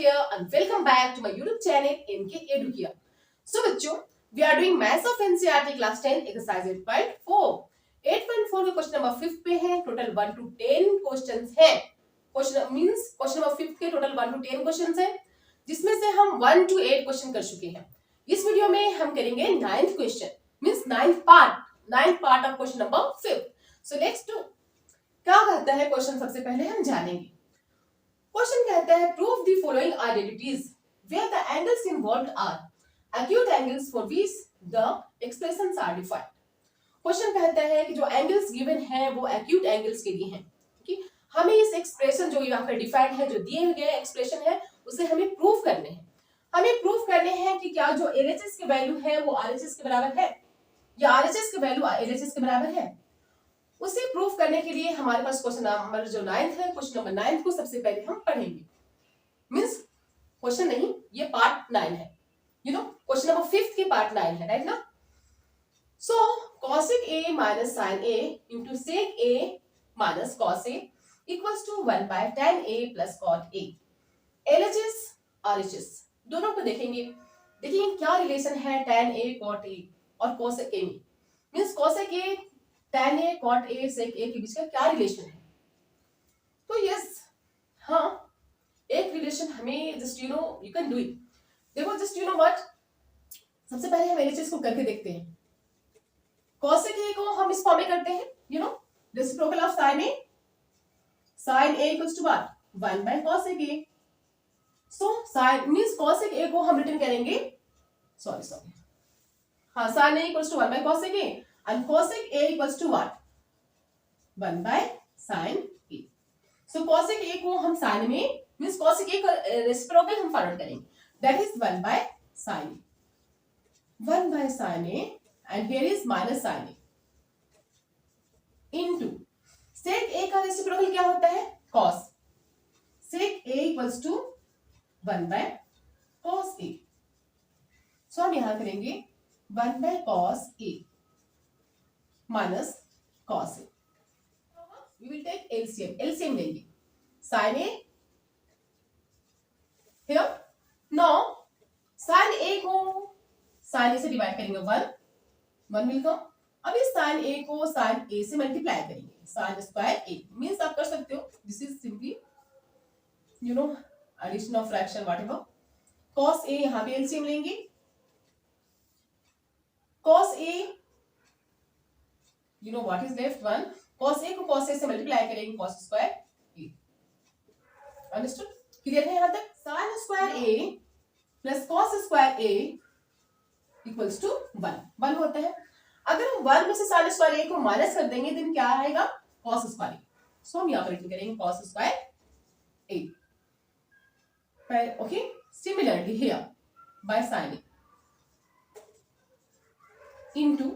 here and welcome back to my YouTube channel MK Educare. So बच्चों, we are doing Maths of NCERT class 10 exercise 8.4. 8.4 के question number 5 पे है. Total 1 to 10 questions हैं. Question number 5 के total 1 to 10 questions हैं, जिसमें से हम 1 to 8 क्वेश्चन कर चुके हैं. इस वीडियो में हम करेंगे 9th question, means 9th part of question number 5. So let's do. क्या कहता है क्वेश्चन, सबसे पहले हम जानेंगे. क्वेश्चन कहता है prove the following identities where the angles involved are acute angles for which the expressions are defined. Question कहता है कि जो एंगल्स गिवन है वो एक्यूट एंगल्स के लिए हैं. कि हमें इस एक्सप्रेशन जो यहाँ पर डिफाइंड है, जो दिए गए एक्सप्रेशन है, उसे हमें प्रूव करने हैं. हमें प्रूव करने हैं कि क्या जो एलएचएस के वैल्यू है वो आरएचएस के बराबर है या आरएचएस के वैल्यू एलएचएस के बराबर है. उसे प्रूफ करने के लिए हमारे पास क्वेश्चन नंबर जो 9th है, क्वेश्चन नंबर 9 को सबसे पहले हम पढ़ेंगे. मींस क्वेश्चन नहीं, ये पार्ट 9 है. क्वेश्चन नंबर 5 की पार्ट 9 है, राइट ना. सो cosec a minus sin a into sec a minus cos a equals to 1 by tan a plus cot a. LHS RHS दोनों को देखेंगे. देखिए क्या रिलेशन है tan a cot a और cosec a में. Means cosec a tan a cot a sec a के बीच का क्या रिलेशन है. तो यस, हाँ, एक रिलेशन हमें just you can do it. देखो जस्ट व्हाट, सबसे पहले हम एलएचएस को करके देखते हैं. cosec a को हम इस फॉर्म में करते हैं, reciprocal of sin a. sin a equals to what 1 by cosec a. So sin means cosec a को हम रिटर्न करेंगे, सॉरी हाँ, sin a equals to 1 by cosec a and cosec a equals to what 1 by sin a. so cosec a को हम sin में means cosec a का reciprocal हम find करेंगे, that is 1 by sin a. 1 by sin a and here is minus sin a into sec a का reciprocal क्या होता है cos. sec a equals to 1 by cos a. so हम यहां करेंगे 1 by cos a minus cos a. We will take LCM. LCM लेंगे. sin a here. Now sin a को sin a से डिवाइड करेंगे 1 will come. अब इस sin a को sin a से मल्टीप्लाई करेंगे, sin स्क्वायर a. मींस आप कर सकते हो, this is simply addition of fraction whatever. cos a यहाँ पे LCM लेंगे. cos a what is left 1. cos a को cos a से मल्टीप्लाई करेंगे cos square a. Understood? Clear है यहां तक? sin square a plus cos square a equals to 1 होता है. अगर हम 1 में से sin स्क्वायर a को माइनस कर देंगे देन क्या आएगा cos स्क्वायर a. सो हम यहां पर लिख करेंगे cos square a. Okay, similarly here bye sin a into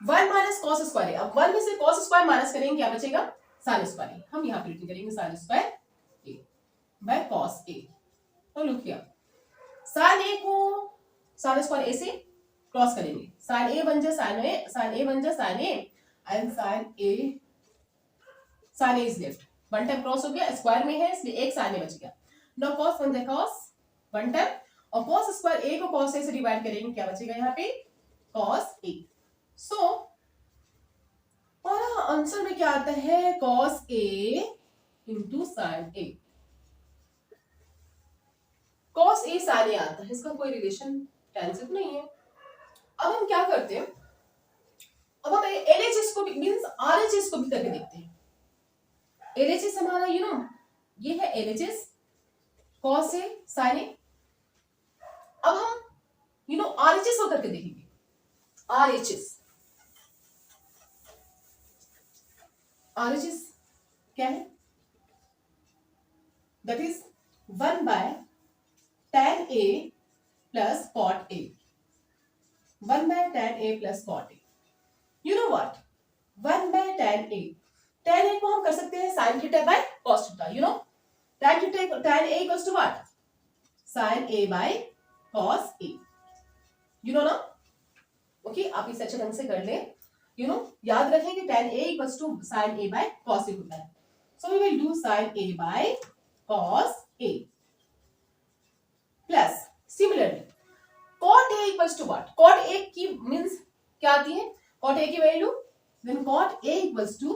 1 minus cos square. अब 1 में से cos स्क्वायर माइनस करेंगे, क्या बचेगा sin स्क्वायर. हम यहां पे रिटर्न करेंगे sin square a by cos a. तो लुक हियर, sin a को sin स्क्वायर a से क्रॉस करेंगे, sin a बन जाए sin a, sin a बन जाए sin a and sin a is left. One time cross हो गया, स्क्वायर में है इसलिए एक sin a बच गया. नाउ cos बन जाए cos वन टाइम, और cos स्क्वायर a को cos a से डिवाइड करेंगे, क्या बचेगा यहाँ पे cos a. सो हमारा आंसर में क्या आता है cos a into sin a. cos a sin a आता है, इसका कोई रिलेशन टेंसिव नहीं है. अब हम क्या करते हैं, अब हम LHS को भी मींस RHS को भी करके देखते हैं. LHS हमारा ये है LHS cos a sin a. अब हम RHS को करके देखेंगे. RHS क्या है, that is 1 by tan a plus cot a. 1 by tan a plus cot a. You know what? 1 by tan a. tan a को हम कर सकते हैं sin theta by cos theta. tan a equals to what? sin a by cos a. ना. Okay, आप इसे अच्छे ढंग से कर लें. याद रखें कि tan a equals to sin a by cos a होता है. So we will do sin a by cos A plus similarly cot A equals to what, cot A की मींस क्या आती है, कॉट ए की value, then cot A equals to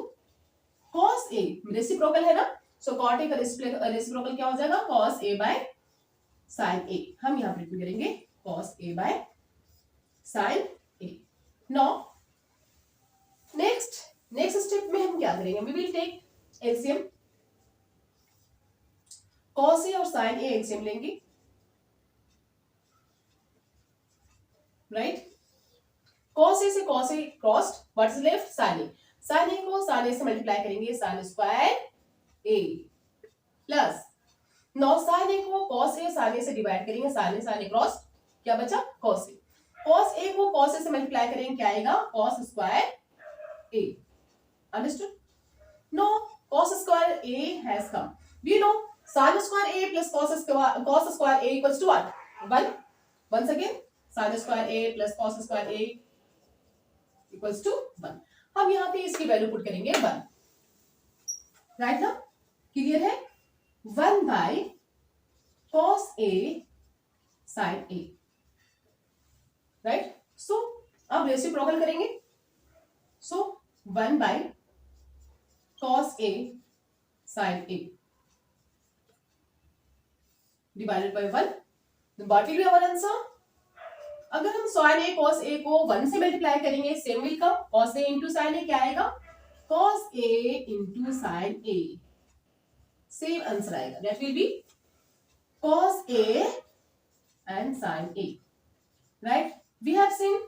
cos A, reciprocal है ना, सो cot A का reciprocal क्या हो जाएगा, cos a by sine a, हम यहां पर लिख करेंगे cos a by sine a. Now next step में हम क्या करेंगे, we will take LCM, cos a और साइन ए एलसीएम लेंगे, राइट, कॉस ए से cos A crossed, what is left, sine a, sine a को साइन ए से multiply करेंगे, साइन स्क्वायर ए प्लस, नौ साइन ए को cos A sine a से divide करेंगे, साइन ए cross, क्या बचा, कॉस ए, कॉस ए को कॉस ए से मल्टीप्लाई करेंगे, क्या आएगा, cos square A, understood, no cos square a has come, we know sin square a plus cos square a equals to what, 1, once again sin square a plus cos square a equals to 1, हम यहाँ पे इसकी value put करेंगे 1, right ना, clear है, 1 by cos a sin a, right, so अब reciprocal करेंगे, so 1 by cos a sin a divided by 1, then what will be our answer, अगर हम sin a cos a को 1 से मल्टीप्लाई करेंगे, same will come, cos a into sin a क्या आएगा, cos a into sin a, same answer आएगा, that will be cos a and sin a, right, we have seen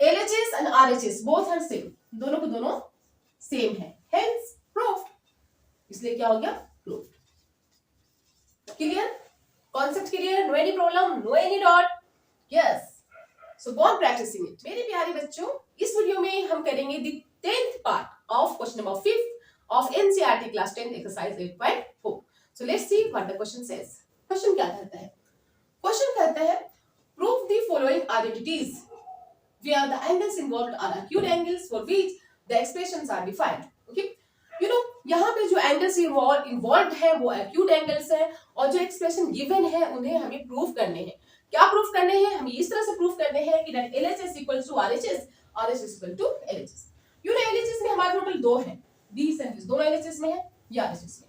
LHS and RHS both are same, दोनों को दोनों same है, hence proved, इसलिए क्या हो गया, proved, clear, concept clear, no any problem, no any doubt, yes, so go on practising it. मेरे प्यारे बच्चों, इस वीडियो में हम करेंगे the 10th part of question number 5 ऑफ NCERT class 10 exercise 8.4। So let's see what the question says. Question क्या कहता है, क्वेश्चन कहता है prove the following identities where the angles involved are acute angles for which the expressions are defined, okay, you know यहाँ पे जो angles involve है वो एक्यूट एंगल्स है, और जो एक्सप्रेशन गिवन है उन्हें हमें प्रूफ करने हैं, क्या प्रूफ करने हैं, हमें इस तरह से प्रूफ करने हैं कि that LHS equals to RHS, RHS equal to LHS, you know LHS में हमारे टोटल दो हैं, these and this दोनों LHS में है या RHS में,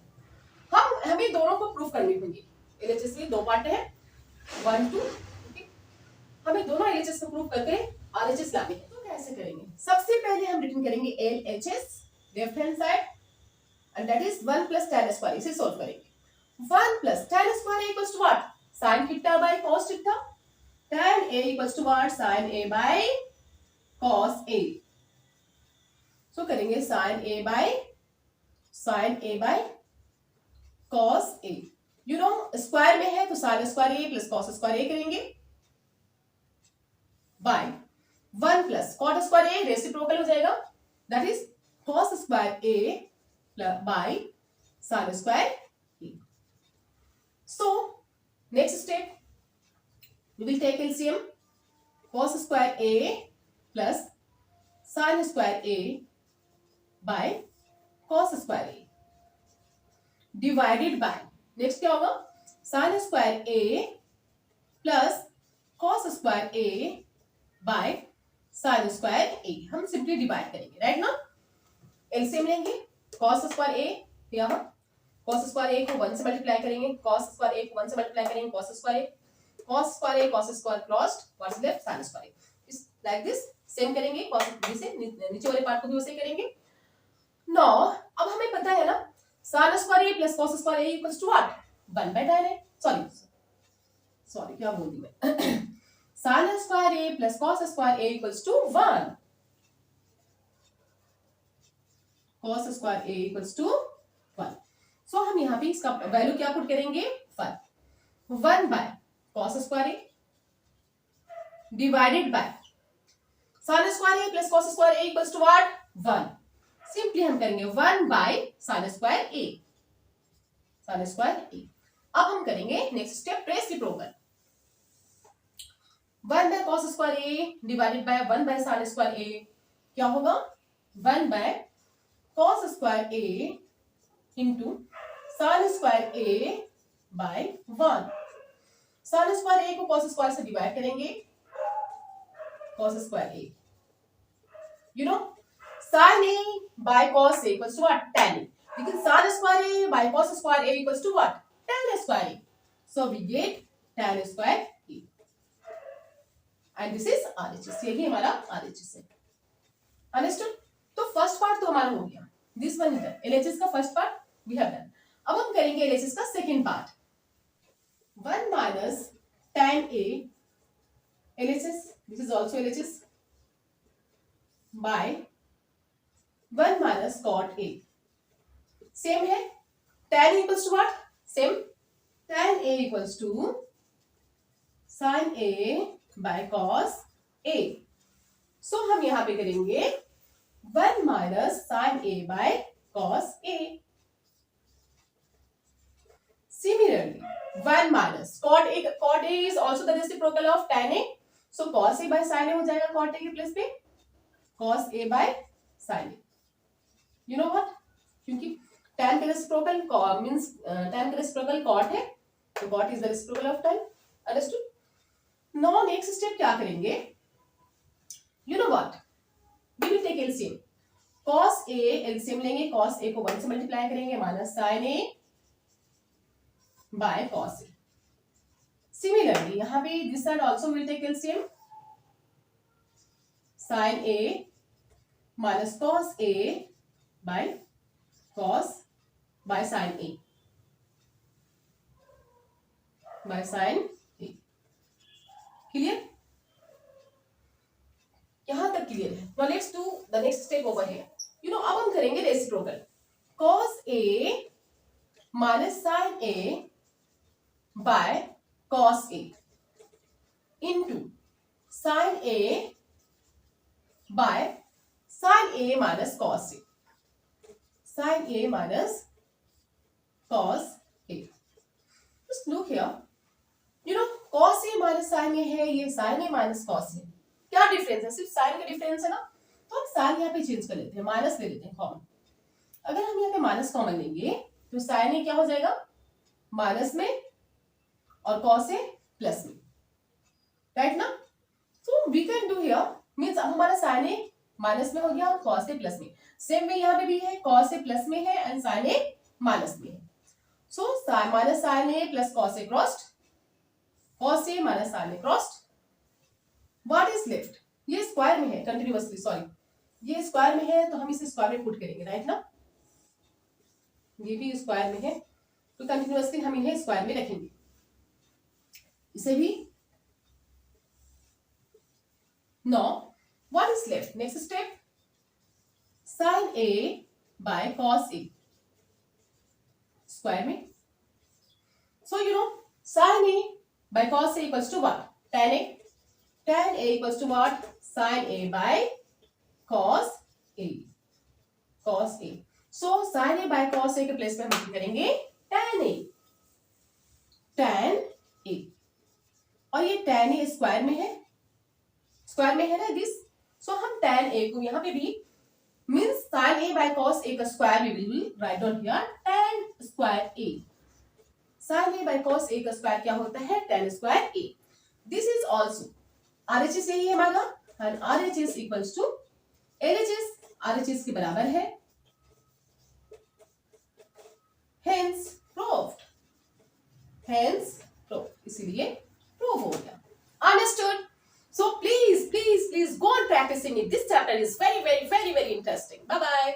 हमें दोनों को प्रूफ करने होंगे, LHS के दो पार्ट है 1 2, ओके, हमें दोनों LHS को प्रूफ करके RHS लाने हैं, तो कैसे करेंगे, सबसे पहले हम रिटर्न करेंगे LHS left hand side, and that is 1 plus tan square, इसे सॉल्व करेंगे, 1 plus tan square equals to what, sin theta by cos theta, tan a equals to what, sin a by cos a, so करेंगे sin a by cos a, you know square में है तो sin square a plus cos square a करेंगे, by 1 plus cot square a reciprocal हो जाएगा, that is cos square a by sin square a. So next step we will take LCM, cos square a plus sin square a by cos square a divided by, next क्या होगा, sin square a plus cos square a by sin square a, हम simply divide करेंगे, right ना, LCM लेंगे, cos square a यहाँ cos square a को 1 से multiply करेंगे, cos स्क्वायर a को 1 से मल्टीप्लाई करेंगे, cos square crossed, what is left, sin square a, इस लाइक दिस सेम करेंगे, cos b से नीचे वाले पार्ट को भी वैसे करेंगे। नाउ अब हमें पता है ना sin square a plus cos square a equals to what, 1 by tan a, sorry क्या बोल दी मैं sin square a plus cos square a equals to 1, cos square a equals to 1, so हम यहाँ पे इसका वैल्यू क्या पुट करेंगे, 1 by cos square a divided by sin square a plus cos square a equals to what, 1, simply हम करेंगे 1 by sin square a, अब हम करेंगे next step reciprocal, 1 by cos square a divided by 1 by sin square a, क्या होगा, 1 by cos square a into sin square a by 1। Sine square a को cos square से divide करेंगे, cos square a, you know sine a by cos a equals to what, tan a, लेकिन sine square a by cos square a equals to what, tan square A, so we get tan square A and this is RHS, यही हमारा RHS है। Understood? तो first part तो हमारा हो गया, this one is done, LHS का first part we have done. अब हम करेंगे LHS का second part, 1 minus tan A LHS, this is also LHS, by 1 minus cot A, same है, tan equals to what, same, tan A equals to sin A by cos A, so हम यहां पे करेंगे 1 minus sin A by cos A, similarly 1 minus cot A is also the reciprocal of tan A, so cos A by sin A हो जाएगा cot A के place पे, cos A by sin A, you know what, क्योंकि tan का reciprocal means tan का reciprocal cot है, तो cot is the reciprocal of tan, understood? now next step क्या करेंगे, you know what, we will take LCM, cos A LCM लेंगे, cos A को 1 से मल्टीप्लाई करेंगे, minus sin A by cos A, similarly यहाँ पे this side also will take LCM, sin A minus cos A by sin A by sin A, clear? यहां तक clear है? now let's do the next step over here, you know, अब हम करेंगे reciprocal, cos A minus sin A by cos A into sin A by sin A minus cos A, sin A minus cos A, just look here, you know cos A minus sin A है, ये sin A minus cos A, क्या difference है, सिर्फ sign का difference है ना, तो हम साइन यहाँ पे चेंज कर लेते हैं, माइनस ले लेते हैं कॉमन, अगर हम यहाँ पे माइनस कॉमन लेंगे तो साइन ए क्या हो जाएगा, माइनस में, और कॉस ए प्लस में, राइट ना, so we can do here, means अब हमारा साइन ए माइनस में हो गया और कॉस ए प्लस में, सेम वे यहाँ पे भी है, कॉस ए प्लस में है एंड साइन ए माइनस में है, so minus sine A plus cos A crossed, cos A minus sine A crossed, what is left, ये स्क्वायर में है कंटिन्यूअसली, सॉरी ये स्क्वायर में है तो हम इसे स्क्वायर में पुट करेंगे, राइट ना, ये भी स्क्वायर में है तो कंटिन्यूअसली हम इन्हें स्क्वायर में रखेंगे, इसे भी, know what is left, next step, sin A by cos A square में, so you know sin A by cos A equals to what, tan A, tan A equals to what, sin A by cos A, cos A, so sin A by cos A के place में हम करेंगे tan A, tan A, और ये tan A square में है, square में है ना दिस, सो हम tan A को यहाँ पे भी, means sin A by cos A का square we will write down here tan square A, sin A by cos A का स्क्वायर क्या होता है, tan square A, this is also RHS यही है हमारा, and RHS equals to LHS, RHS के बराबर है, hence proved, hence proved, इसीलिए प्रूव हो गया, understood? So please go on practicing it, this chapter is very interesting, bye bye.